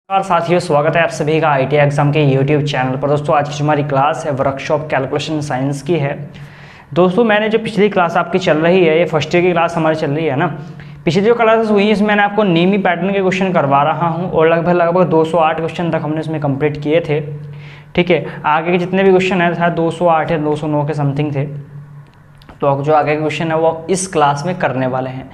नमस्कार साथियों, स्वागत है आप सभी का IIT एग्जाम के YouTube चैनल पर। दोस्तों आज की जो हमारी क्लास है वर्कशॉप कैलकुलेशन साइंस की है। दोस्तों मैंने जो पिछली क्लास आपकी चल रही है, ये फर्स्ट ईयर की क्लास हमारी चल रही है ना। पिछली जो क्लासेस हुई इसमें मैंने आपको नीमी पैटर्न के क्वेश्चन करवा रहा हूँ और लगभग 208 क्वेश्चन तक हमने इसमें कंप्लीट किए थे। ठीक है, आगे के जितने भी क्वेश्चन है शायद 208 या 209 के समथिंग थे। तो जो आगे के क्वेश्चन है वो इस क्लास में करने वाले हैं।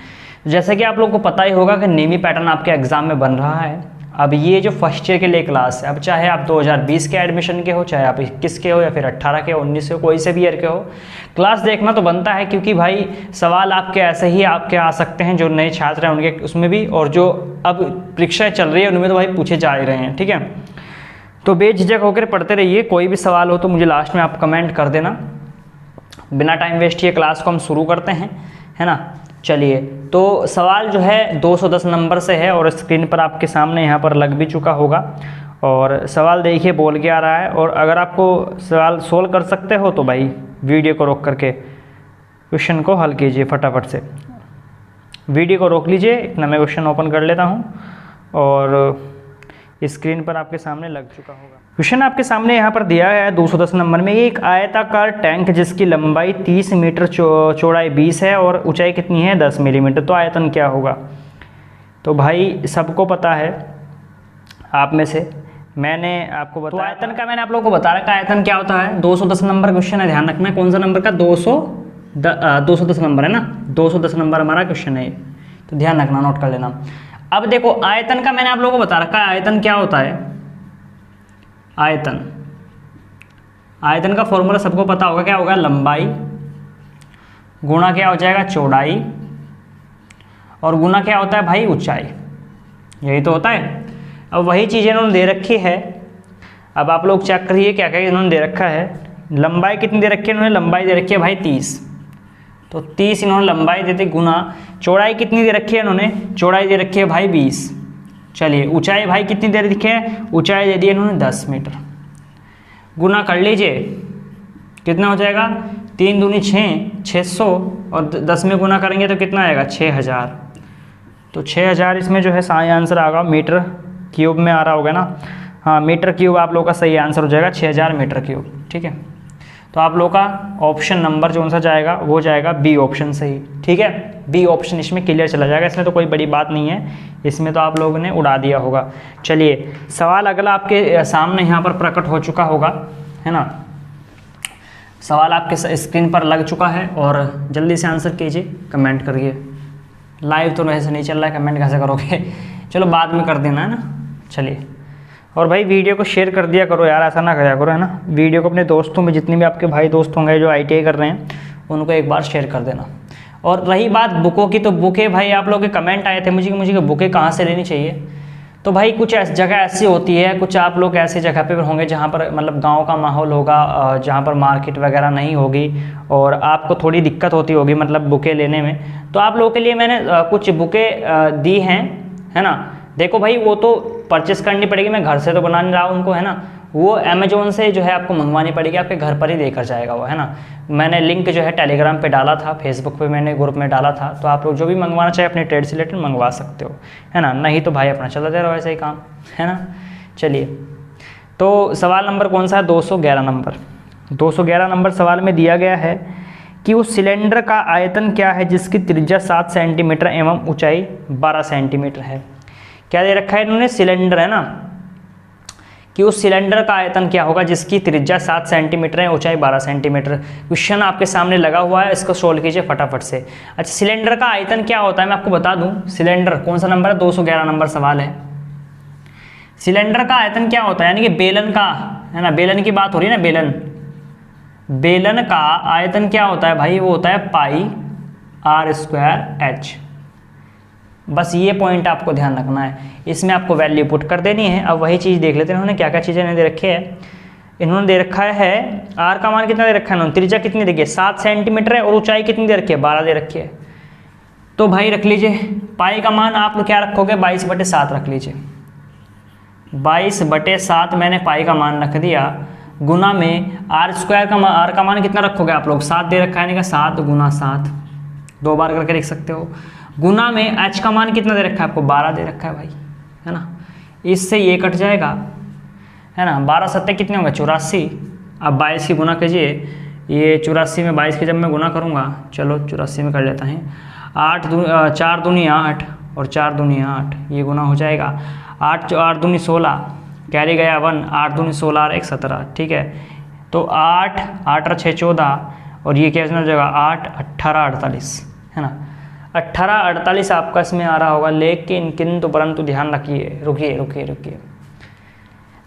जैसे कि आप लोगों को पता ही होगा कि नीमी पैटर्न आपके एग्जाम में बन रहा है। अब ये जो फर्स्ट ईयर के लिए क्लास है, अब चाहे आप 2020 के एडमिशन के हो, चाहे आप 21 के हो या फिर 18 के, 19 के, कोई से भी ईयर के हो, क्लास देखना तो बनता है। क्योंकि भाई सवाल आपके ऐसे ही आपके आ सकते हैं, जो नए छात्र हैं उनके उसमें भी, और जो अब परीक्षाएं चल रही है उनमें तो भाई पूछे जा ही रहे हैं। ठीक है, तो बेझिझक होकर पढ़ते रहिए। कोई भी सवाल हो तो मुझे लास्ट में आप कमेंट कर देना। बिना टाइम वेस्ट किए क्लास को हम शुरू करते हैं, है ना। चलिए, तो सवाल जो है 210 नंबर से है और स्क्रीन पर आपके सामने यहाँ पर लग भी चुका होगा। और सवाल देखिए बोल के आ रहा है। और अगर आपको सवाल सोल्व कर सकते हो तो भाई वीडियो को रोक करके क्वेश्चन को हल कीजिए फटाफट से। वीडियो को रोक लीजिए, इतना मैं क्वेश्चन ओपन कर लेता हूँ और स्क्रीन पर आपके सामने लग चुका होगा। क्वेश्चन आपके सामने यहाँ पर दिया है 210 नंबर में। ये एक आयताकार टैंक जिसकी लंबाई 30 मीटर, चौड़ाई 20 है और ऊंचाई कितनी है 10 मिलीमीटर। तो आयतन क्या होगा? तो भाई सबको पता है आप में से, मैंने आपको बताया। तो आयतन का मैंने आप लोगों को बता रखा है आयतन क्या होता है। 210 नंबर क्वेश्चन है, ध्यान रखना। कौन सा नंबर का? 210 नंबर है ना। 210 नंबर हमारा क्वेश्चन है, तो ध्यान रखना, नोट कर लेना। अब देखो आयतन का मैंने आप लोगों को बता रखा है आयतन क्या होता है। आयतन का फॉर्मूला सबको पता होगा, क्या होगा? लंबाई गुणा क्या हो जाएगा? चौड़ाई, और गुणा क्या होता है भाई? ऊंचाई। यही तो होता है। अब वही चीज़ इन्होंने दे रखी है। अब आप लोग चेक करिए क्या क्या इन्होंने दे रखा है। लंबाई कितनी दे रखी है इन्होंने? लंबाई दे रखी है भाई 30। तो 30 इन्होंने लंबाई देते, गुना चौड़ाई कितनी दे रखी है इन्होंने? चौड़ाई दे रखी है भाई 20। चलिए, ऊंचाई भाई कितनी दे रखी है? ऊंचाई दे दी इन्होंने 10 मीटर। गुना कर लीजिए, कितना हो जाएगा? 3 दूनी 6, 600, और 10 में गुना करेंगे तो कितना आएगा? 6000। तो 6000 इसमें जो है सही आंसर आएगा। मीटर क्यूब में आ रहा होगा ना। हाँ, मीटर क्यूब आप लोगों का सही आंसर हो जाएगा, 6000 मीटर क्यूब। ठीक है, तो आप लोगों का ऑप्शन नंबर जो सा जाएगा वो जाएगा बी ऑप्शन सही। ठीक है, बी ऑप्शन इसमें क्लियर चला जाएगा। इसमें तो कोई बड़ी बात नहीं है, इसमें तो आप लोगों ने उड़ा दिया होगा। चलिए, सवाल अगला आपके सामने यहाँ पर प्रकट हो चुका होगा, है ना। सवाल आपके स्क्रीन पर लग चुका है और जल्दी से आंसर कीजिए, कमेंट करिए। लाइव तो वैसे नहीं चल रहा है, कमेंट कैसे करोगे? चलो बाद में कर देना, है ना। चलिए, और भाई वीडियो को शेयर कर दिया करो यार, ऐसा ना कराया करो, है ना। वीडियो को अपने दोस्तों में, जितने भी आपके भाई दोस्त होंगे जो IIT कर रहे हैं, उनको एक बार शेयर कर देना। और रही बात बुकों की, तो बुकें भाई आप लोग के कमेंट आए थे मुझे बुकें कहाँ से लेनी चाहिए। तो भाई कुछ जगह ऐसी होती है, कुछ आप लोग ऐसी जगह पे होंगे जहाँ पर मतलब गाँव का माहौल होगा, जहाँ पर मार्केट वगैरह नहीं होगी और आपको थोड़ी दिक्कत होती होगी मतलब बुकें लेने में। तो आप लोगों के लिए मैंने कुछ बुकें दी हैं, है ना। देखो भाई, वो तो परचेस करनी पड़ेगी, मैं घर से तो बना नहीं रहा उनको, है ना। वो अमेजोन से जो है आपको मंगवानी पड़ेगी, आपके घर पर ही देकर जाएगा वो, है ना। मैंने लिंक जो है टेलीग्राम पे डाला था, फेसबुक पे मैंने ग्रुप में डाला था। तो आप लोग जो भी मंगवाना चाहे अपने ट्रेड से रिलेटेड मंगवा सकते हो, है ना। नहीं तो भाई अपना चलाते रहो ऐसे ही काम, है ना। चलिए, तो सवाल नंबर कौन सा है? 211 नंबर। 211 नंबर सवाल में दिया गया है कि उस सिलेंडर का आयतन क्या है जिसकी त्रिज्या 7 सेंटीमीटर एवं ऊँचाई 12 सेंटीमीटर है। क्या दे रखा है इन्होंने? सिलेंडर, है ना, कि उस सिलेंडर का आयतन क्या होगा जिसकी त्रिज्या 7 सेंटीमीटर है, ऊंचाई 12 सेंटीमीटर। क्वेश्चन आपके सामने लगा हुआ है, इसको सोल्व कीजिए फटाफट से। अच्छा, सिलेंडर का आयतन क्या होता है मैं आपको बता दूं। सिलेंडर कौन सा नंबर है? 211 नंबर सवाल है। सिलेंडर का आयतन क्या होता है, यानी कि बेलन का, है ना, बेलन की बात हो रही है ना। बेलन का आयतन क्या होता है भाई? वो होता है पाई r²h। बस ये पॉइंट आपको ध्यान रखना है, इसमें आपको वैल्यू पुट कर देनी है। अब वही चीज़ देख लेते हैं इन्होंने क्या क्या चीज़ें दे रखी है। इन्होंने दे रखा है आर का मान कितना दे रखा है इन्होंने? त्रिज्या कितनी देखिए 7 सेंटीमीटर है और ऊंचाई कितनी दे रखी है? 12 दे रखी है। तो भाई रख लीजिए पाई का मान आप क्या रखोगे? 22/7 रख लीजिए। 22/7 मैंने पाई का मान रख दिया, गुना में आर का मान कितना रखोगे आप लोग? 7 दे रखा है, यानी कि 7 × 7, 2 बार करके लिख सकते हो। गुना में h का मान कितना दे रखा है आपको? 12 दे रखा है भाई, है ना। इससे ये कट जाएगा, है ना। 12 सत्ते कितने होंगे 84। अब 22 की गुना कीजिए, ये 84 में 22 की जब मैं गुना करूँगा, चलो 84 में कर लेता है। 4 दूनी 8 और 4 दूनी 8, ये गुना हो जाएगा। 8 दूनी 16, कैरी गया 1, 8 दूनी 16 और 1 17, ठीक है। तो 8 और 6 14, और ये क्या हो जाएगा 8 18 48, है ना। 18 48 आपका इसमें आ रहा होगा, लेकिन किंतु परंतु ध्यान रखिए, रुकिए,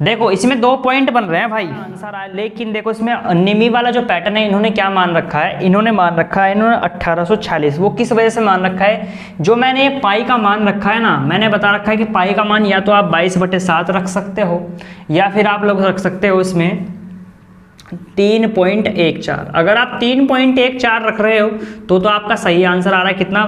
देखो इसमें 2 पॉइंट बन रहे हैं भाई, आंसर आया। लेकिन देखो इसमें निमी वाला जो पैटर्न है, इन्होंने क्या मान रखा है, इन्होंने 1846। वो किस वजह से मान रखा है, जो मैंने ये पाई का मान रखा है ना, मैंने बता रखा है कि पाई का मान या तो आप 22/7 रख सकते हो, या फिर आप लोग रख सकते हो इसमें 3.14। अगर आप 3.14 रख रहे हो तो आपका सही आंसर आ रहा है कितना,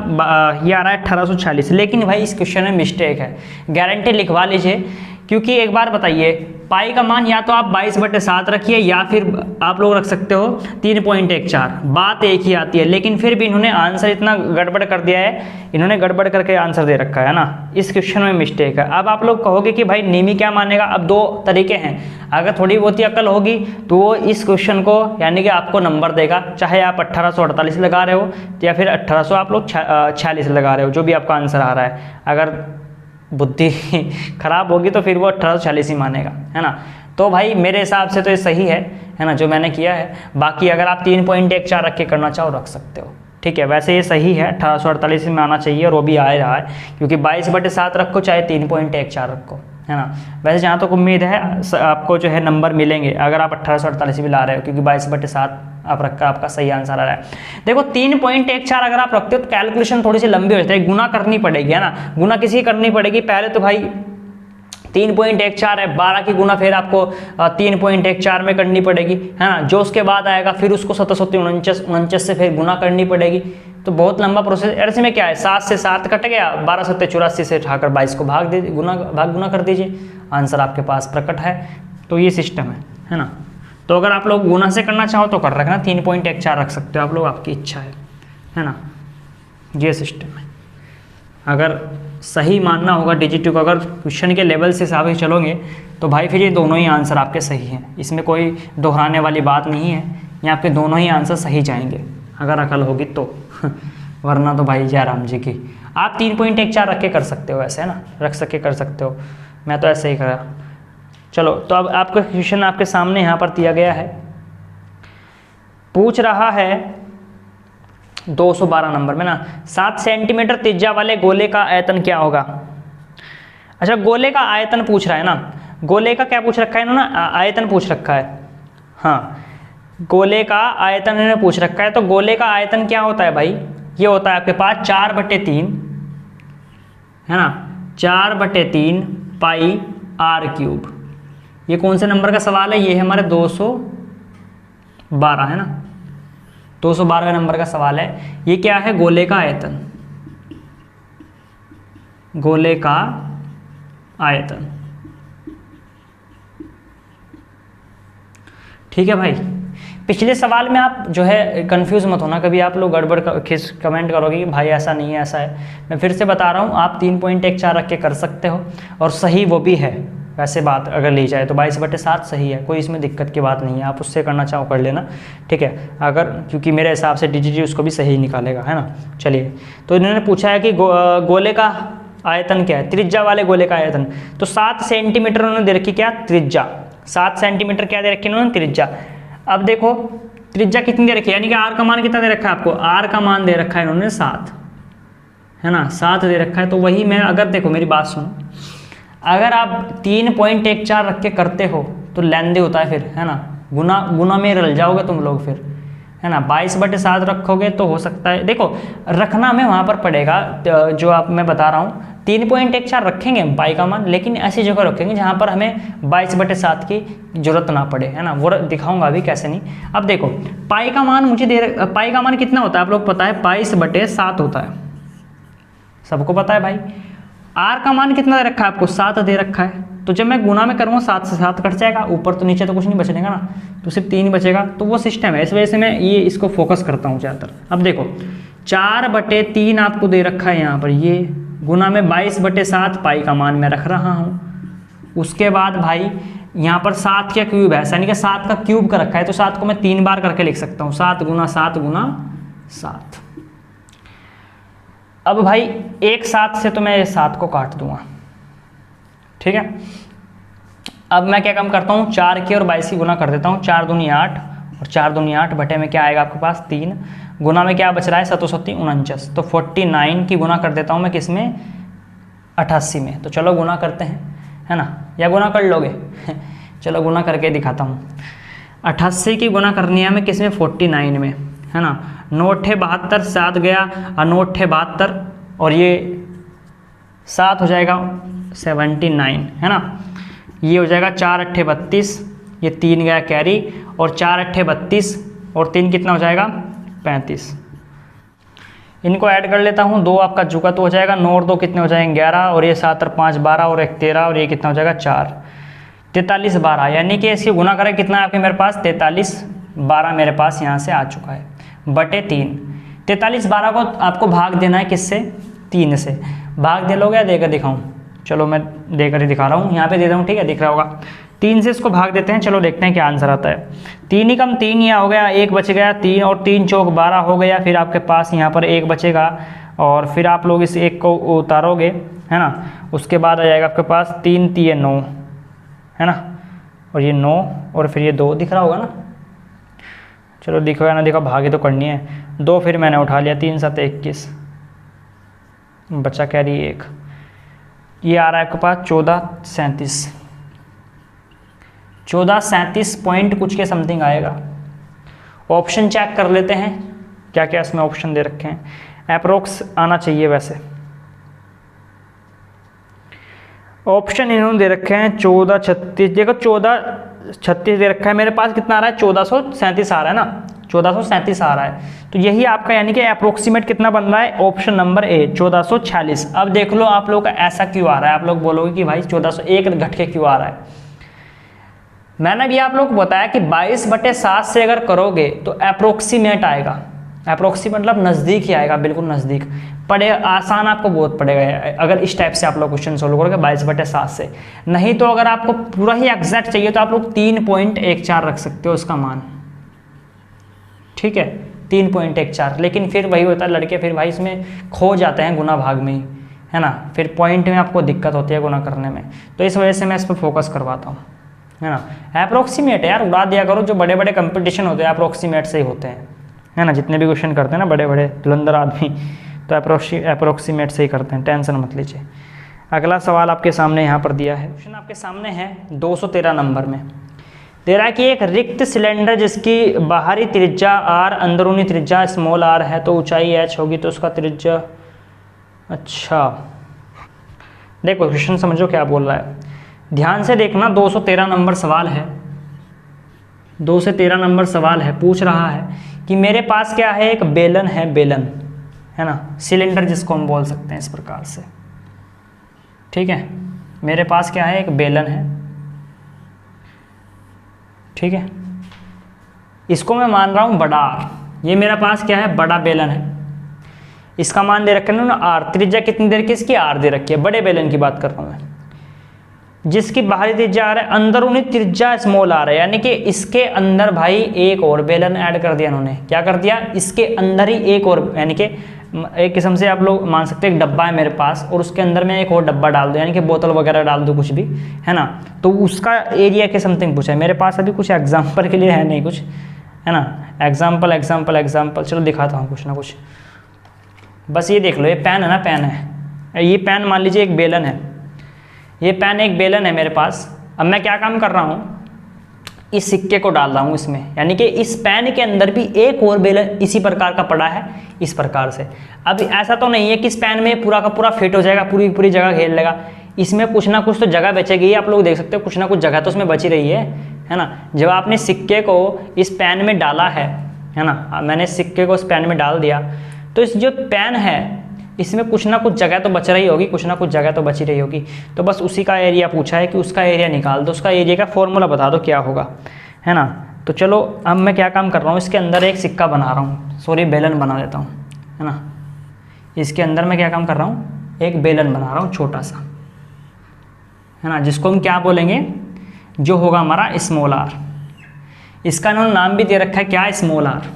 ये आ रहा है 1846। लेकिन भाई इस क्वेश्चन में मिस्टेक है, गारंटी लिखवा लीजिए, क्योंकि एक बार बताइए, पाई का मान या तो आप 22/7 रखिए, या फिर आप लोग रख सकते हो 3.14, बात एक ही आती है। लेकिन फिर भी इन्होंने आंसर इतना गड़बड़ कर दिया है, इन्होंने गड़बड़ करके आंसर दे रखा है ना, इस क्वेश्चन में मिस्टेक है। अब आप लोग कहोगे कि भाई निमी क्या मानेगा, अब 2 तरीके हैं, अगर थोड़ी बहुत ही अकल होगी तो वो इस क्वेश्चन को यानी कि आपको नंबर देगा, चाहे आप 1848 लगा रहे हो या फिर 1800 आप लोग 46 लगा रहे हो, जो भी आपका आंसर आ रहा है। अगर बुद्धि खराब होगी तो फिर वो 1846 ही मानेगा, है ना। तो भाई मेरे हिसाब से तो ये सही है ना, जो मैंने किया है। बाकी अगर आप 3.14 रख के करना चाहो रख सकते हो, ठीक है। वैसे ये सही है, 1848 में आना चाहिए, और वो भी आ रहा है, क्योंकि 22/7 रखो चाहे 3.14 रखो, है ना। वैसे जहाँ तक उम्मीद है आपको जो है नंबर मिलेंगे अगर आप 1848 भी ला रहे हो, क्योंकि 22/7 आप रखकर आपका सही आंसर आ रहा है। देखो 3.14 अगर आप रखते हो तो कैलकुलेशन थोड़ी सी लंबी हो जाती है, गुना करनी पड़ेगी, है ना। गुना किसी करनी पड़ेगी पहले, तो भाई 3.14 है, 12 की गुना फिर आपको 3.14 में करनी पड़ेगी, है ना। जो उसके बाद आएगा फिर उसको 749 से फिर गुना करनी पड़ेगी, तो बहुत लंबा प्रोसेस। ऐसे में क्या है, 7 से 7 कट गया, 12 7 84 से उठाकर 22 को भाग गुना कर दीजिए, आंसर आपके पास प्रकट है। तो ये सिस्टम है ना। तो अगर आप लोग गुना से करना चाहो तो कर रखना, 3.14 रख सकते हो आप लोग, आपकी इच्छा है ना। ये सिस्टम है। अगर सही मानना होगा डिजिट को, अगर क्वेश्चन के लेवल से हिसाब से चलोगे तो भाई फिर ये दोनों ही आंसर आपके सही हैं, इसमें कोई दोहराने वाली बात नहीं है, ये आपके दोनों ही आंसर सही जाएंगे अगर अकल होगी तो वरना तो भाई जयराम जी की। आप 3.14 रख के कर सकते हो, ऐसे है ना, रख सके कर सकते हो, मैं तो ऐसे ही करा। चलो तो अब आपका क्वेश्चन आपके सामने यहाँ पर दिया गया है, पूछ रहा है 212 नंबर में ना, 7 सेंटीमीटर त्रिज्या वाले गोले का आयतन क्या होगा। अच्छा गोले का आयतन पूछ रहा है ना, गोले का क्या पूछ रखा है इन्होंने, आयतन पूछ रखा है। हाँ गोले का आयतन इन्होंने पूछ रखा है, तो गोले का आयतन क्या होता है भाई, ये होता है आपके पास 4/3, है ना, 4/3 पाई r³। ये कौन से नंबर का सवाल है, ये है हमारे 212, है ना, 212 नंबर का सवाल है। ये क्या है, गोले का आयतन, गोले का आयतन, ठीक है भाई। पिछले सवाल में आप जो है कंफ्यूज मत होना, कभी आप लोग गड़बड़ कमेंट करोगे कि भाई ऐसा नहीं है ऐसा है। मैं फिर से बता रहा हूँ, आप 3.14 रख के कर सकते हो, और सही वो भी है। वैसे बात अगर ली जाए तो 22/7 सही है, कोई इसमें दिक्कत की बात नहीं है, आप उससे करना चाहो कर लेना, ठीक है। अगर क्योंकि मेरे हिसाब से डिजिट उसको भी सही निकालेगा, है ना। चलिए तो इन्होंने पूछा है कि गोले का आयतन क्या है, त्रिज्या वाले गोले का आयतन, तो 7 सेंटीमीटर उन्होंने दे रखी, क्या त्रिज्या, 7 सेंटीमीटर क्या दे रखी उन्होंने, त्रिज्या। अब देखो त्रिज्या कितनी दे रखी है, यानी कि r का मान कितना दे रखा है आपको, r का मान दे रखा है इन्होंने 7, है ना, 7 दे रखा है। तो वही मैं, अगर देखो मेरी बात सुनो, अगर आप 3.14 रख के करते हो तो लेंदे होता है फिर, है ना, गुना में रल जाओगे तुम लोग फिर, है ना। 22/7 रखोगे तो हो सकता है, देखो रखना हमें वहाँ पर पड़ेगा, जो आप मैं बता रहा हूँ 3.14 रखेंगे हम पाई का मान, लेकिन ऐसी जगह रखेंगे जहाँ पर हमें 22/7 की जरूरत ना पड़े, है ना, वो दिखाऊंगा अभी कैसे नहीं। अब देखो पाई का मान मुझे पाई का मान कितना होता है आप लोग पता है, 22/7 होता है, सबको पता है भाई। r का मान कितना दे रखा है आपको, 7 दे रखा है, तो जब मैं गुना में करूँगा 7 से 7 कट जाएगा, ऊपर तो नीचे तो कुछ नहीं बचेगा ना, तो सिर्फ 3 बचेगा। तो वो सिस्टम है, इस वजह से मैं ये इसको फोकस करता हूँ ज़्यादातर। अब देखो 4/3 आपको दे रखा है यहाँ पर, ये गुना में 22/7 पाई का मान मैं रख रहा हूँ, उसके बाद भाई यहाँ पर 7 का क्यूब है, यानी कि 7 का क्यूब का रखा है, तो 7 को मैं 3 बार करके लिख सकता हूँ, 7 गुना 7 गुना 7। अब भाई एक 7 से तो मैं 7 को काट दूंगा, ठीक है। अब मैं क्या काम करता हूँ, 4 की और 22 की गुना कर देता हूँ, 4 दूनी 8 और 4 दूनी 8 बटे में क्या आएगा आपके पास 3, गुना में क्या बच रहा है 7 7 49, तो 49 की गुना कर देता हूँ मैं किस में 88 में। तो चलो गुना करते हैं, है ना, या गुना कर लोगे चलो गुना करके दिखाता हूँ। 88 की गुना करनी है हमें किस में 49 में, है ना। 9 × 72, 7 गया और 9 × 72 और ये 7 हो जाएगा 79, है ना। ये हो जाएगा 4 × 8 32, ये 3 गया कैरी और 4 × 8 32 और 3 कितना हो जाएगा 35। इनको ऐड कर लेता हूँ, 2 आपका जुका तो हो जाएगा, 9 और 2 कितने हो जाएंगे 11 और ये 7 और 5 12 और 1 13 और ये कितना हो जाएगा 4, 43 12, यानी कि इसकी गुना करें कितना है आपके मेरे पास 43 12 मेरे पास यहाँ से आ चुका है बटे 3। 43 12 को आपको भाग देना है किससे 3 से, भाग दे लोगे या देकर दिखाऊँ, चलो मैं देकर ही दिखा रहा हूँ, यहाँ पे दे रहा हूँ, ठीक है, दिख रहा होगा। 3 से इसको भाग देते हैं, चलो देखते हैं क्या आंसर आता है। 3 ही कम 3 यहाँ हो गया, 1 बच गया 3 और 3 चौक 12 हो गया, फिर आपके पास यहाँ पर 1 बचेगा और फिर आप लोग इस 1 को उतारोगे, है ना। उसके बाद आ जाएगा आपके पास 3 3 9, है ना, और ये 9 और फिर ये 2 दिख रहा होगा ना, चलो दिखो या ना दिखो, भागे तो करनी है। 2 फिर मैंने उठा लिया, 3 7 21, बचा कैरी 1, ये आ रहा है आपके पास 1437 पॉइंट कुछ के समथिंग आएगा। ऑप्शन चेक कर लेते हैं क्या क्या इसमें ऑप्शन दे रखे हैं, अप्रोक्स आना चाहिए वैसे। ऑप्शन इन्होंने दे रखे हैं 14 36, देखो 14 36 दे रखा है, मेरे पास कितना आ रहा है 1437 आ रहा है ना, 1437 आ रहा है, तो यही आपका यानी कि अप्रोक्सीमेट कितना बन रहा है, ऑप्शन नंबर ए 1446। अब देख लो आप लोग का ऐसा क्यों आ रहा है, आप लोग बोलोगे कि भाई 1401 घट के क्यों आ रहा है। मैंने भी आप लोग को बताया कि 22/7 से अगर करोगे तो अप्रोक्सीमेट आएगा, अप्रोक्सीमेट मतलब नज़दीक ही आएगा, बिल्कुल नज़दीक पड़े, आसान आपको बहुत पड़ेगा अगर इस टाइप से आप लोग क्वेश्चन सोल्व करोगे 22/7 से। नहीं तो अगर आपको पूरा ही एग्जैक्ट चाहिए तो आप लोग 3.14 रख सकते हो उसका मान, ठीक है, 3.14। लेकिन फिर वही होता है लड़के फिर भाई इसमें खो जाते हैं गुना भाग में ही, है ना, फिर पॉइंट में आपको दिक्कत होती है गुना करने में, तो इस वजह से मैं इस पर फोकस करवाता हूँ, है ना। अप्रोक्सीमेट है यार, उड़ा दिया करो, जो बड़े बड़े कंपटीशन होते हैं अप्रोक्सीमेट से ही होते हैं, है ना, जितने भी क्वेश्चन करते हैं ना बड़े बड़े धुरंधर आदमी तो अप्रोक्सीमेट से ही करते हैं, टेंशन मत लीजिए। अगला सवाल आपके सामने यहाँ पर दिया है, क्वेश्चन आपके सामने है 213 नंबर में दे रहा है कि एक रिक्त सिलेंडर जिसकी बाहरी त्रिज्या r, अंदरूनी त्रिज्या स्मॉल r है, तो ऊंचाई h होगी, तो उसका त्रिज्या, अच्छा देखो क्वेश्चन समझो क्या बोल रहा है, ध्यान से देखना। 213 नंबर सवाल है, 2 से 13 नंबर सवाल है, पूछ रहा है कि मेरे पास क्या है, एक बेलन है, बेलन है ना, सिलेंडर जिसको हम बोल सकते हैं इस प्रकार से, ठीक है, मेरे पास क्या है, एक बेलन है, ठीक है, इसको मैं मान रहा हूँ बड़ा R, ये मेरा पास क्या है बड़ा बेलन है, इसका मान दे रखा है ना R, त्रिज्या कितनी दे रखी है इसकी R दे रखी है, बड़े बेलन की बात कर रहा हूँ मैं, जिसकी बाहरी त्रिज्या R है, अंदरूनी त्रिज्या स्मॉल R है, यानी कि इसके अंदर भाई एक और बेलन ऐड कर दिया इन्होंने, क्या कर दिया, इसके अंदर ही एक और, यानी कि एक किस्म से आप लोग मान सकते हैं एक डब्बा है मेरे पास और उसके अंदर में एक और डब्बा डाल दो, यानी कि बोतल वगैरह डाल दो कुछ भी, है ना, तो उसका एरिया के समथिंग पूछा है। मेरे पास अभी कुछ एग्जाम्पल के लिए है नहीं कुछ, है ना, एग्जाम्पल चलो दिखाता हूँ कुछ ना कुछ, बस ये देख लो, ये पेन है ना, पेन है, ये पेन मान लीजिए एक बेलन है, ये पेन एक बेलन है मेरे पास। अब मैं क्या काम कर रहा हूँ, इस सिक्के को डाल रहा हूँ इसमें, यानी कि इस पेन के अंदर भी एक और बेलन इसी प्रकार का पड़ा है, इस प्रकार से। अब ऐसा तो नहीं है कि इस पेन में पूरा का पूरा फिट हो जाएगा, पूरी जगह घेर लेगा, इसमें कुछ ना कुछ तो जगह बचेगी, आप लोग देख सकते हो कुछ ना कुछ जगह तो उसमें बची रही है ना। जब आपने सिक्के को इस पेन में डाला है ना, मैंने सिक्के को इस पेन में डाल दिया, तो इस जो पेन है इसमें कुछ ना कुछ जगह तो बच रही होगी, कुछ ना कुछ जगह तो बची रही होगी, तो बस उसी का एरिया पूछा है कि उसका एरिया निकाल दो, उसका एरिया का फॉर्मूला बता दो क्या होगा, है ना। तो चलो अब मैं क्या काम कर रहा हूँ, इसके अंदर एक सिक्का बना रहा हूँ, सॉरी बेलन बना देता हूँ, है ना, इसके अंदर मैं क्या काम कर रहा हूँ, एक बेलन बना रहा हूँ छोटा सा, है ना, जिसको हम क्या बोलेंगे, जो होगा हमारा स्मॉल आर। इसका इन्होंने नाम भी दे रखा है क्या, स्मॉल आर,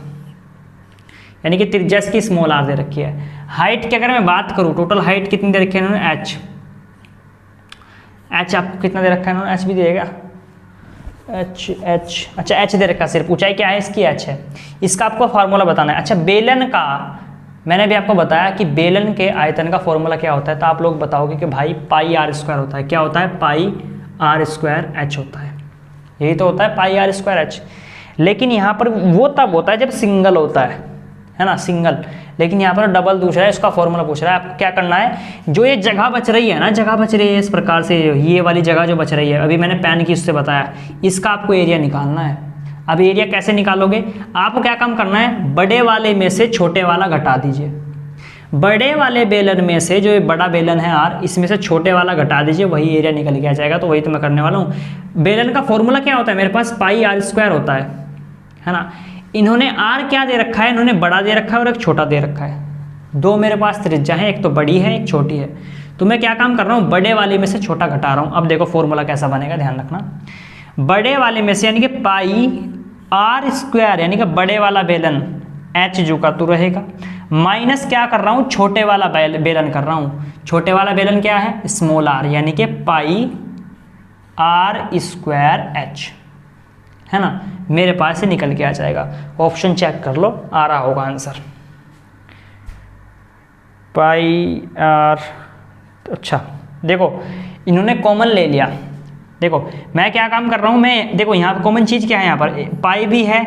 यानी कि त्रिज्या इसकी स्मॉल आर दे रखी है। हाइट की अगर मैं बात करूँ, टोटल हाइट कितनी दे रखी है इन्होंने, एच। एच आपको कितना दे रखा है इन्होंने, एच भी देगा, एच अच्छा एच दे रखा है, सिर्फ ऊंचाई क्या है इसकी, एच है। इसका आपको फार्मूला बताना है। अच्छा बेलन का मैंने भी आपको बताया कि बेलन के आयतन का फॉर्मूला क्या होता है, तो आप लोग बताओगे कि भाई पाई आर स्क्वायर होता है। क्या होता है, पाई आर स्क्वायर एच होता है, यही तो होता है पाई आर स्क्वायर एच। लेकिन यहाँ पर वो तब होता है जब सिंगल होता है ना, सिंगल। लेकिन यहाँ पर डबल पूछ रहा है, इसका फॉर्मूला पूछ रहा है। आपको क्या करना है, जो ये जगह बच रही है ना, जगह बच रही है इस प्रकार से, ये वाली जगह जो बच रही है, अभी मैंने पेन की उससे बताया, इसका आपको एरिया निकालना है। अब एरिया कैसे निकालोगे, आपको क्या काम करना है, बड़े वाले में से छोटे वाला घटा दीजिए। बड़े वाले बेलन में से, जो ये बड़ा बेलन है आर, इसमें से छोटे वाला घटा दीजिए, वही एरिया निकल के आ जाएगा। तो वही तो मैं करने वाला हूँ। बेलन का फॉर्मूला क्या होता है, मेरे पास पाई आर स्क्वायर होता है ना। इन्होंने आर क्या दे रखा है, इन्होंने बड़ा दे रखा है और एक छोटा दे रखा है। दो मेरे पास त्रिज्या है, एक तो बड़ी है एक छोटी है। तो मैं क्या काम कर रहा हूँ, बड़े वाले में से छोटा घटा रहा हूँ। अब देखो फॉर्मूला कैसा बनेगा, ध्यान रखना। बड़े वाले में से यानी कि पाई आर स्क्वायर, यानी कि बड़े वाला बेलन एच जो का तो रहेगा, माइनस क्या कर रहा हूँ, छोटे वाला बेलन कर रहा हूँ। छोटे वाला बेलन क्या है, स्मॉल आर, यानी कि पाई आर स्क्वायर एच, है ना। मेरे पास से निकल के आ जाएगा। ऑप्शन चेक कर लो, आ रहा होगा आंसर, पाई आर। अच्छा देखो इन्होंने कॉमन ले लिया। देखो मैं क्या काम कर रहा हूँ, मैं देखो यहाँ पर कॉमन चीज़ क्या है, यहाँ पर पाई भी है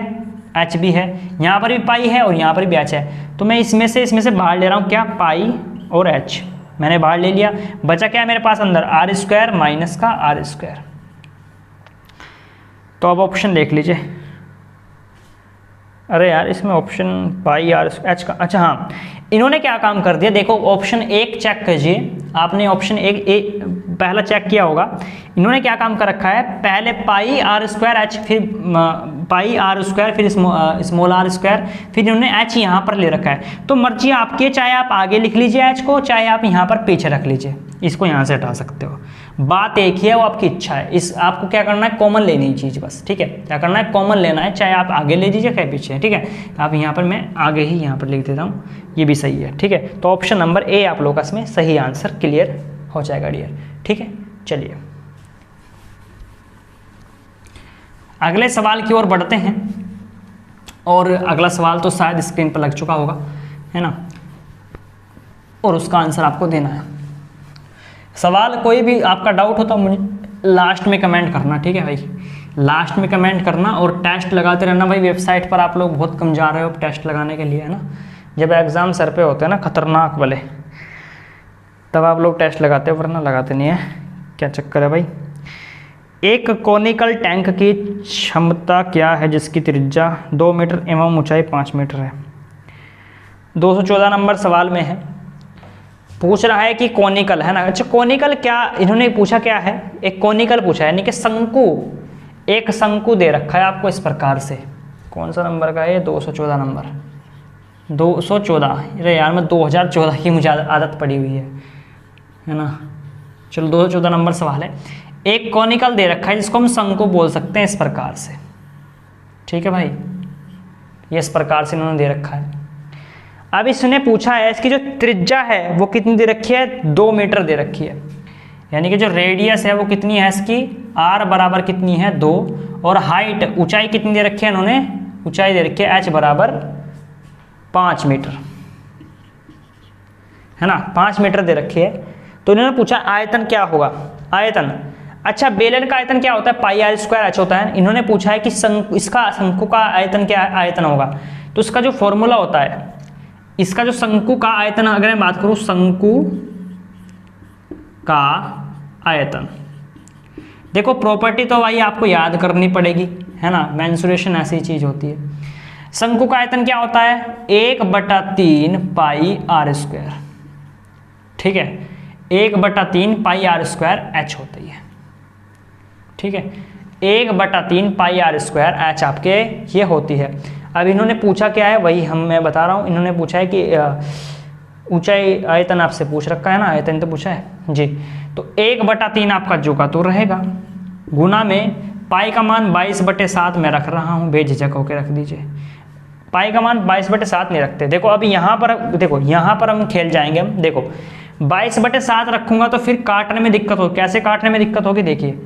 एच भी है, यहाँ पर भी पाई है और यहाँ पर भी एच है। तो मैं इसमें से बाहर ले रहा हूँ क्या, पाई और एच मैंने बाहर ले लिया। बचा क्या है मेरे पास अंदर, आर स्क्वायर माइनस का आर स्क्वायर। तो अब ऑप्शन देख लीजिए। अरे यार इसमें ऑप्शन पाई आर एच का, अच्छा हाँ इन्होंने क्या काम कर दिया, देखो ऑप्शन एक चेक कीजिए। आपने ऑप्शन एक पहला चेक किया होगा। इन्होंने क्या काम कर रखा है, पहले पाई आर स्क्वायर एच, फिर पाई आर स्क्वायर, फिर स्मॉल आर स्क्वायर, फिर इन्होंने एच यहाँ पर ले रखा है। तो मर्जी आपकी है, चाहे आप आगे लिख लीजिए एच को, चाहे आप यहाँ पर पीछे रख लीजिए, इसको यहाँ से हटा सकते हो। बात एक ही है, वो आपकी इच्छा है। इस आपको क्या करना है, कॉमन लेनी चीज़ बस, ठीक है। क्या करना है, कॉमन लेना है, चाहे आप आगे ले लीजिए चाहे पीछे, ठीक है। आप यहाँ पर मैं आगे ही यहाँ पर लिख देता हूँ, ये भी सही है, ठीक है। तो ऑप्शन नंबर ए आप लोगों का इसमें सही आंसर क्लियर हो जाएगा डियर, ठीक है। चलिए अगले सवाल की ओर बढ़ते हैं, और अगला सवाल तो शायद स्क्रीन पर लग चुका होगा, है ना, और उसका आंसर आपको देना है। सवाल कोई भी आपका डाउट हो तो मुझे लास्ट में कमेंट करना, ठीक है भाई, लास्ट में कमेंट करना। और टेस्ट लगाते रहना भाई, वेबसाइट पर आप लोग बहुत कम जा रहे हो टेस्ट लगाने के लिए, है ना। जब एग्ज़ाम सर पे होते हैं ना खतरनाक वाले, तब आप लोग टेस्ट लगाते हो, वरना लगाते नहीं है। क्या चक्कर है भाई। एक कोनिकल टैंक की क्षमता क्या है जिसकी त्रिज्या 2 मीटर एवं ऊंचाई 5 मीटर है। 214 नंबर सवाल में है, पूछ रहा है कि कोनिकल, है ना। अच्छा कोनिकल क्या इन्होंने पूछा, क्या है, एक कोनिकल पूछा है, यानी कि शंकु, एक शंकु दे रखा है आपको इस प्रकार से। कौन सा नंबर का है, 214 नंबर, 214। अरे यार मैं 2014 की मुझे आदत पड़ी हुई है ना। चलो 214 नंबर सवाल है। एक कोनिकल दे रखा है जिसको हम शंकु बोल सकते हैं इस प्रकार से, ठीक है भाई। ये इस प्रकार से इन्होंने दे रखा है। अब इसने पूछा है इसकी जो त्रिज्या है वो कितनी दे रखी है, 2 मीटर दे रखी है। यानी कि जो रेडियस है वो कितनी है इसकी, आर बराबर कितनी है 2, और हाइट ऊंचाई कितनी दे रखी है इन्होंने, ऊंचाई दे रखी है एच बराबर 5 मीटर, है ना, 5 मीटर दे रखी है। तो इन्होंने पूछा आयतन क्या होगा, आयतन। अच्छा बेलन का आयतन क्या होता है, पाई आर स्क्वायर एच होता है। इन्होंने पूछा है कि इसका शंकु का आयतन क्या आयतन होगा, तो इसका जो फॉर्मूला होता है, इसका जो शंकु का आयतन, अगर मैं बात करूं शंकु का आयतन, देखो प्रॉपर्टी तो भाई आपको याद करनी पड़ेगी, है ना, मेंसुरेशन ऐसी चीज होती है। शंकु का आयतन क्या होता है, 1/3 पाई आर स्क्वायर, ठीक है, 1/3 पाई आर स्क्वायर एच होती है, ठीक है। 1/3 पाई आर स्क्वायर एच आपके ये होती है। अब इन्होंने पूछा क्या है, वही मैं बता रहा हूँ। इन्होंने पूछा है कि ऊंचाई, आयतन आपसे पूछ रखा है ना, आयतन तो पूछा है जी। तो 1/3 आपका जो का तो रहेगा, गुना में पाई का मान 22/7 में रख रहा हूँ, बेझिझक होकर रख दीजिए। पाई का मान 22/7 नहीं रखते। देखो अब यहाँ पर, देखो यहाँ पर हम खेल जाएंगे। हम देखो 22/7 रखूंगा तो फिर काटने में दिक्कत हो। कैसे काटने में दिक्कत होगी, देखिए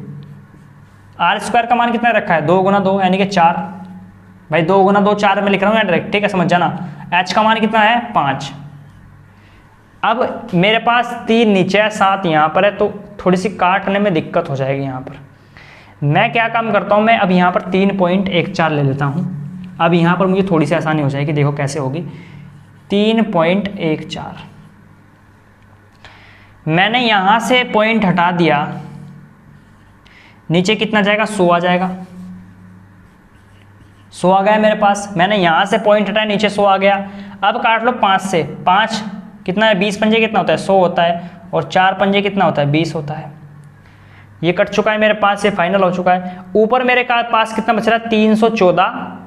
r² का मान कितना रखा है, 2 × 2 यानी कि 4। भाई 2 × 2 4 में लिख रहा हूँ डायरेक्ट, ठीक है, समझ जाना। h का मान कितना है 5। अब मेरे पास 3 नीचे है, 7 यहाँ पर है, तो थोड़ी सी काटने में दिक्कत हो जाएगी यहाँ पर। मैं क्या काम करता हूँ, मैं अब यहाँ पर 3.14 ले लेता हूँ। अब यहाँ पर मुझे थोड़ी सी आसानी हो जाएगी। देखो कैसे होगी, 3.14 मैंने यहाँ से पॉइंट हटा दिया, नीचे कितना जाएगा 100 आ जाएगा। 100 आ गया मेरे पास। मैंने यहाँ से पॉइंट हटाया, नीचे 100 आ गया। अब काट लो 5 से। 5 कितना है, 20 पंजे कितना होता है 100 होता है, और 4 पंजे कितना होता है 20 होता है। ये कट चुका है मेरे पास, ये फाइनल हो चुका है। ऊपर मेरे पास कितना बच रहा है 314,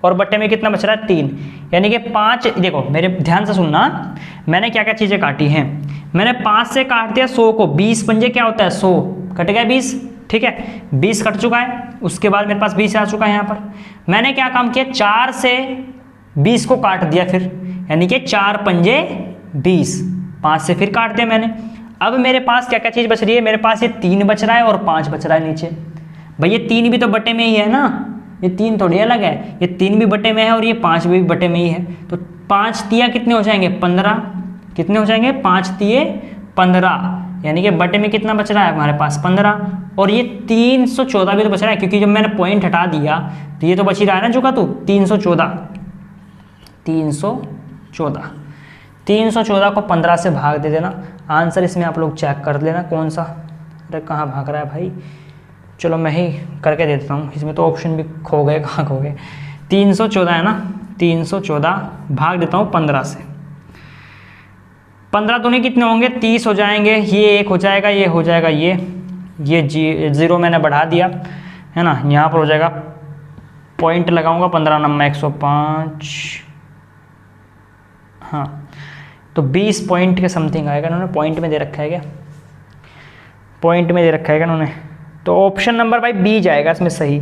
और बट्टे में कितना बच रहा है 3, यानी कि 5। देखो मेरे ध्यान से सुनना, मैंने क्या क्या चीज़ें काटी हैं। मैंने 5 से काट दिया 100 को। 20 पंजे क्या होता है 100, कट गया 20, ठीक है, 20 कट चुका है। उसके बाद मेरे पास 20 आ चुका है यहाँ पर। मैंने क्या काम किया, 4 से 20 को काट दिया फिर, यानी कि 4 पंजे 20। 5 से फिर काट दिया मैंने। अब मेरे पास क्या क्या चीज़ बच रही है, मेरे पास ये 3 बच रहा है और 5 बच रहा है नीचे। भाई ये 3 भी तो बटे में ही है ना, ये 3 थोड़ी अलग है। ये 3 भी बटे में है और ये 5 भी बटे में ही है। तो 5 तिया कितने हो जाएंगे 15। कितने हो जाएंगे 5 तिये 15, यानी कि बटे में कितना बच रहा है हमारे पास 15। और ये 314 भी तो बच रहा है, क्योंकि जब मैंने पॉइंट हटा दिया तो ये तो बच ही रहा है ना जो का तू 314 को 15 से भाग दे देना। आंसर इसमें आप लोग चेक कर लेना कौन सा। अरे कहाँ भाग रहा है भाई, चलो मैं ही करके दे देता हूँ। इसमें तो ऑप्शन भी खो गए, कहाँ खो गए। 314 है ना, 314 भाग देता हूँ 15 से। 15 दूनी कितने होंगे 30 हो जाएंगे। ये 1 हो जाएगा, ये हो जाएगा, ये 0 मैंने बढ़ा दिया है ना। यहाँ पर हो जाएगा, पॉइंट लगाऊंगा 15 नंबर 105, हाँ तो 20 पॉइंट के समथिंग आएगा। इन्होंने पॉइंट में दे रखा है क्या, पॉइंट में दे रखा है क्या इन्होंने। तो ऑप्शन नंबर भाई बी जाएगा इसमें सही।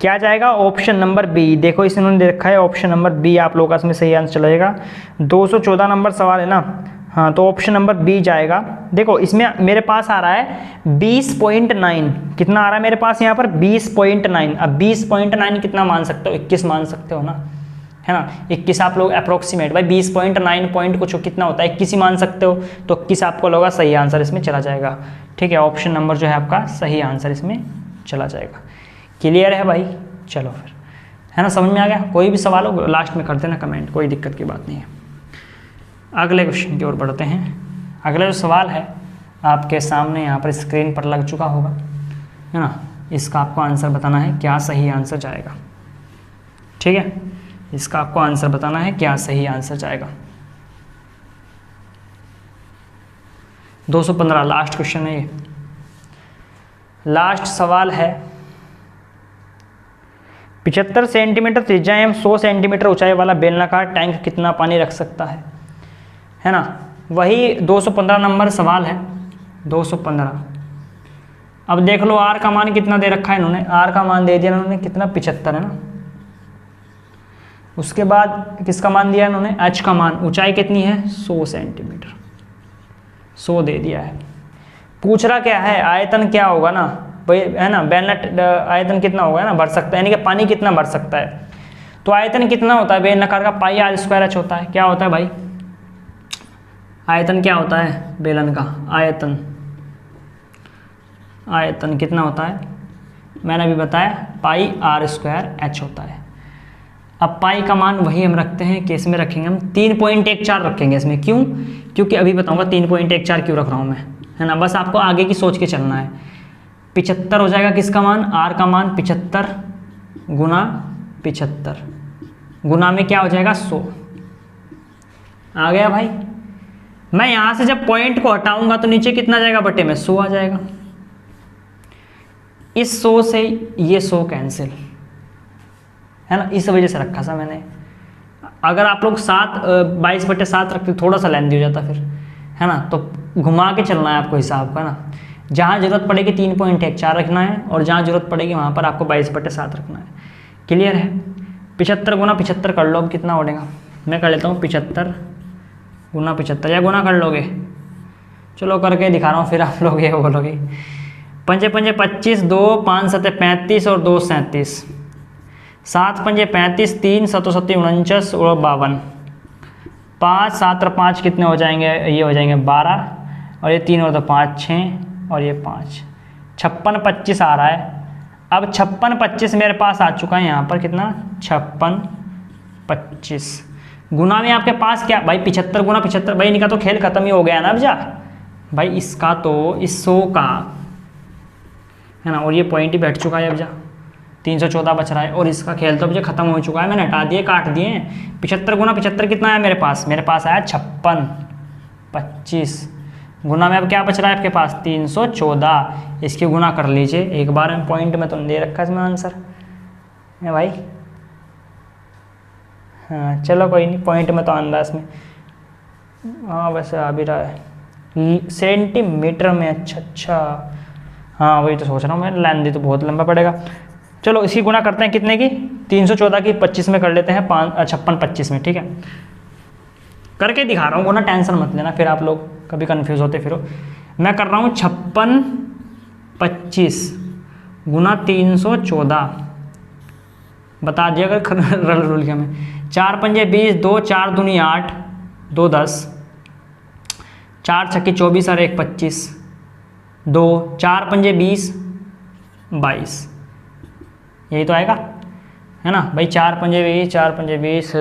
क्या जाएगा, ऑप्शन नंबर बी। देखो इस इन्होंने दे रखा है ऑप्शन नंबर बी, आप लोगों का इसमें सही आंसर चलेगा। 214 नंबर सवाल है ना, हाँ तो ऑप्शन नंबर बी जाएगा। देखो इसमें मेरे पास आ रहा है 20.9, कितना आ रहा है मेरे पास यहाँ पर 20.9। अब 20.9 कितना मान सकते हो, 21 मान सकते हो ना, है ना। 21 आप लोग अप्रोक्सीमेट, भाई 20.9 पॉइंट कुछ कितना होता है 21 ही मान सकते हो। तो 21 आपको लगा सही आंसर इसमें चला जाएगा, ठीक है। ऑप्शन नंबर जो है आपका सही आंसर इसमें चला जाएगा। क्लियर है भाई, चलो फिर, है ना, समझ में आ गया। कोई भी सवाल हो लास्ट में कर देना कमेंट, कोई दिक्कत की बात नहीं है। अगले क्वेश्चन की ओर बढ़ते हैं। अगला जो सवाल है आपके सामने यहाँ पर स्क्रीन पर लग चुका होगा, है ना। इसका आपको आंसर बताना है क्या सही आंसर जाएगा, ठीक है। इसका आपको आंसर बताना है क्या सही आंसर जाएगा। 215 लास्ट क्वेश्चन है ये, लास्ट सवाल है। 75 सेंटीमीटर त्रिज्या एवं 100 सेंटीमीटर ऊंचाई वाला बेलनाकार टैंक कितना पानी रख सकता है ना। वही 215 नंबर सवाल है, 215। अब देख लो आर का मान कितना दे रखा है इन्होंने, आर का मान दे दिया इन्होंने कितना 75 है ना। उसके बाद किसका मान दिया इन्होंने, एच का मान, ऊंचाई कितनी है 100 सेंटीमीटर, 100 दे दिया है। पूछ रहा क्या है आयतन क्या होगा ना भाई, है ना, बेलनाकार आयतन कितना होगा ना, भर सकता है, यानी कि पानी कितना भर सकता है। तो आयतन कितना होता है बेलनाकार का, पाई r² h होता है। क्या होता है भाई आयतन, क्या होता है बेलन का आयतन, आयतन कितना होता है मैंने अभी बताया, पाई r² h होता है। अब पाई का मान वही हम रखते हैं कि इसमें रखेंगे हम 3.14 रखेंगे इसमें। क्यों, क्योंकि अभी बताऊंगा 3.14 क्यों रख रहा हूँ मैं, है ना। बस आपको आगे की सोच के चलना है। 75 हो जाएगा किसका मान, आर का मान 75 गुना 75 गुना में क्या हो जाएगा 100 आ गया भाई। मैं यहाँ से जब पॉइंट को हटाऊंगा तो नीचे कितना जाएगा बटे में 100 आ जाएगा। इस 100 से ये 100 कैंसिल, है ना, इस वजह से रखा था मैंने। अगर आप लोग 22/7 रखते थोड़ा सा लेंथी हो जाता फिर, है ना। तो घुमा के चलना है आपको हिसाब का ना। जहाँ ज़रूरत पड़ेगी 3.14 रखना है और जहाँ ज़रूरत पड़ेगी वहाँ पर आपको 22/7 रखना है। क्लियर है? 75 गुना 75 कर लो, अब कितना बढ़ेगा? मैं कर लेता हूँ 75 गुना 75, या गुना कर लोगे? चलो करके दिखा रहा हूँ, फिर आप लोग ये बोलोगे। 5 पंजे 25, 2 5 7 35 और 2 37, 7 पंजे 35, 3 7 7 49 और 52, 5 7 और 5 कितने हो जाएंगे? ये हो जाएंगे 12, और ये 3 और 2 5 6 और ये 5, 56 25 आ रहा है। अब 56 25 मेरे पास आ चुका है यहाँ पर, कितना? 56 25 गुना में आपके पास क्या भाई? 75 गुना 75। भाई इनका तो खेल खत्म ही हो गया ना अब जा भाई, इसका तो इस 100 का है ना, और ये पॉइंट ही बैठ चुका है अब जा, 314 बच रहा है, और इसका खेल तो अब जो खत्म हो चुका है, मैंने हटा दिए, काट दिए। 75 गुना 75 कितना है मेरे पास? मेरे पास आया 56 25 गुना में अब क्या बच रहा है आपके पास? 314। इसकी गुना कर लीजिए एक बार में, पॉइंट में तो दे रखा है इसमें आंसर है भाई। हाँ चलो कोई नहीं, पॉइंट में तो अंदाज में, हाँ वैसे आ भी रहा है सेंटीमीटर में। अच्छा हाँ वही तो सोच रहा हूँ मैं, लेंदी तो बहुत लंबा पड़ेगा। चलो इसकी गुना करते हैं कितने की? 314 की 25 में कर लेते हैं, 56 25 में, ठीक है? करके दिखा रहा हूँ गुना, टेंशन मत लेना फिर आप लोग कभी कंफ्यूज होते फिरो। मैं कर रहा हूँ 56 25 गुना 314, बता दिया अगर रल रुल के में। 4 पंजे 20, 2 4 दूनी 8, 2 10, 4 छक्के 24 और 1 25, 2 4 पंजे 20 22, यही तो आएगा है ना भाई? 4 पंजे 20, 4 पंजे 20,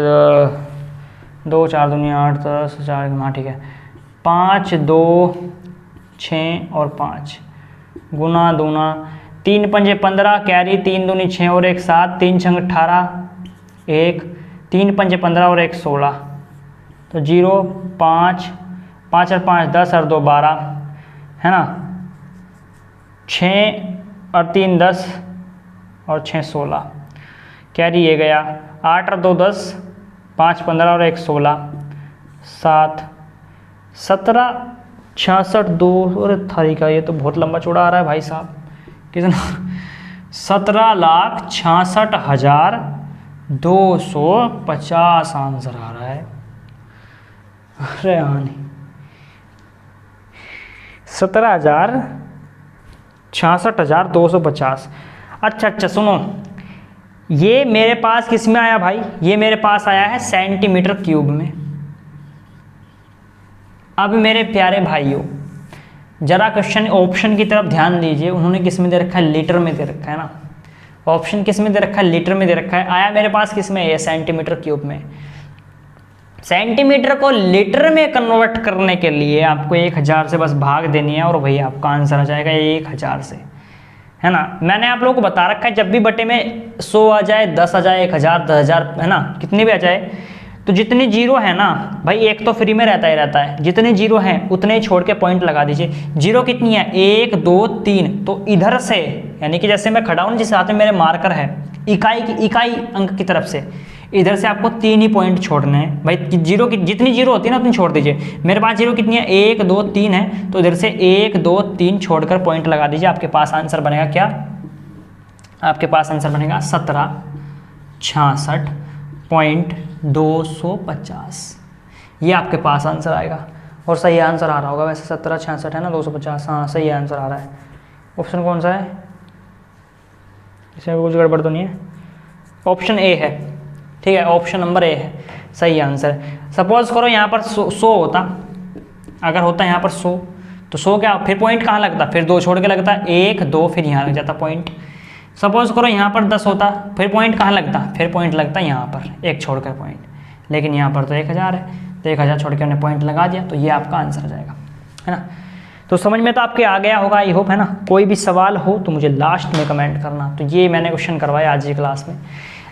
2 4 दूनी 8 10 4, हाँ ठीक है। 5 2 6 और 5 गुना दूना 3 पंजे 15, कैरी 3 दूनी 6 और 1 7, 3 छंग 18 1, 3 पंजे 15 और 1 16, तो 0 5 5 और 5 10 और 2 12 है ना, 6 और 3 10 और 6 16, कैरी ये गया। 8 और 2 10, 5 15 और 1 16, 7 17 66 2 और थारी का, ये तो बहुत लंबा चौड़ा आ रहा है भाई साहब, कितना? 17,66,250 आंसर आ रहा है। अरे हाँ नहीं, 17,66,250। अच्छा सुनो, ये मेरे पास किस में आया भाई? ये मेरे पास आया है सेंटीमीटर क्यूब में। अब मेरे प्यारे भाइयों जरा क्वेश्चन ऑप्शन की तरफ ध्यान दीजिए, उन्होंने किस में दे रखा है? लीटर में दे रखा है ना। ऑप्शन किस में दे रखा है? लीटर में दे रखा है। आया मेरे पास किस में? ये सेंटीमीटर क्यूब में। सेंटीमीटर को लीटर में कन्वर्ट करने के लिए आपको 1000 से बस भाग देनी है और वही आपका आंसर आ जाएगा 1000 से, है ना। मैंने आप लोगों को बता रखा है जब भी बटे में 100 आ जाए, 10 आ जाए, 1000 10,000 है ना, कितनी भी आ जाए, तो जितनी जीरो है ना भाई, एक तो फ्री में रहता ही रहता है, जितने जीरो हैं उतने ही छोड़ के पॉइंट लगा दीजिए। जीरो कितनी है? 1 2 3, तो इधर से यानी कि जैसे मैं खड़ा हूँ जिस हाथ में मेरे मार्कर है, इकाई अंक की तरफ से इधर से आपको 3 ही पॉइंट छोड़ने हैं भाई। जीरो की जितनी जीरो होती है ना उतनी छोड़ दीजिए। मेरे पास जीरो कितनी है? 1 2 3 है, तो इधर से 1 2 3 छोड़कर पॉइंट लगा दीजिए। आपके पास आंसर बनेगा क्या? आपके पास आंसर बनेगा 17,66,250। ये आपके पास आंसर आएगा और सही आंसर आ रहा होगा वैसे। 1766 है ना, 250, हाँ सही आंसर आ रहा है। ऑप्शन कौन सा है? इसमें कुछ गड़बड़ तो नहीं है? ऑप्शन ए है, ठीक है, ऑप्शन नंबर ए है सही आंसर। सपोज करो यहाँ पर 100 होता, अगर होता यहाँ पर 100, तो 100 क्या फिर पॉइंट कहाँ लगता? फिर 2 छोड़ के लगता, 1 2 फिर यहाँ लग जाता पॉइंट। सपोज करो यहाँ पर 10 होता, फिर पॉइंट कहाँ लगता? फिर पॉइंट लगता यहाँ पर, 1 छोड़कर पॉइंट। लेकिन यहाँ पर तो 1000 है, तो 1000 छोड़ के हमने पॉइंट लगा दिया, तो ये आपका आंसर आ जाएगा, है ना। तो समझ में तो आपके आ गया होगा, आई होप, है ना। कोई भी सवाल हो तो मुझे लास्ट में कमेंट करना। तो ये मैंने क्वेश्चन करवाया आज की क्लास में।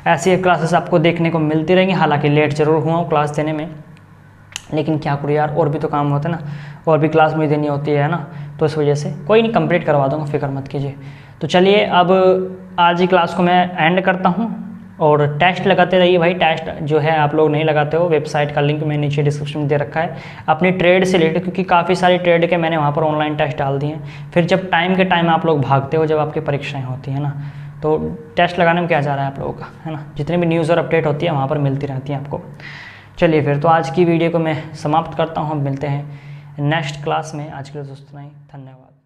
ऐसी क्लासेस आपको देखने को मिलती रहेंगी, हालांकि लेट जरूर हुआ हूँ क्लास देने में, लेकिन क्या करूँ यार, और भी तो काम होता है ना, और भी क्लास मुझे देनी होती है ना, तो इस वजह से कोई नहीं, कंप्लीट करवा दूँगा, फिक्र मत कीजिए। तो चलिए अब आज की क्लास को मैं एंड करता हूँ। और टेस्ट लगाते रहिए भाई। टेस्ट जो है आप लोग नहीं लगाते हो, वेबसाइट का लिंक मैंने नीचे डिस्क्रिप्शन में दे रखा है अपनी ट्रेड से रिलेटेड, क्योंकि काफ़ी सारी ट्रेड के मैंने वहाँ पर ऑनलाइन टेस्ट डाल दिए हैं। फिर जब टाइम के टाइम आप लोग भागते हो, जब आपकी परीक्षाएँ होती हैं ना, तो टेस्ट लगाने में क्या जा रहा है आप लोगों का, है ना। जितनी भी न्यूज़ और अपडेट होती है वहाँ पर मिलती रहती है आपको। चलिए फिर तो आज की वीडियो को मैं समाप्त करता हूँ, हम मिलते हैं नेक्स्ट क्लास में। आज के लिए दोस्तों नहीं, धन्यवाद।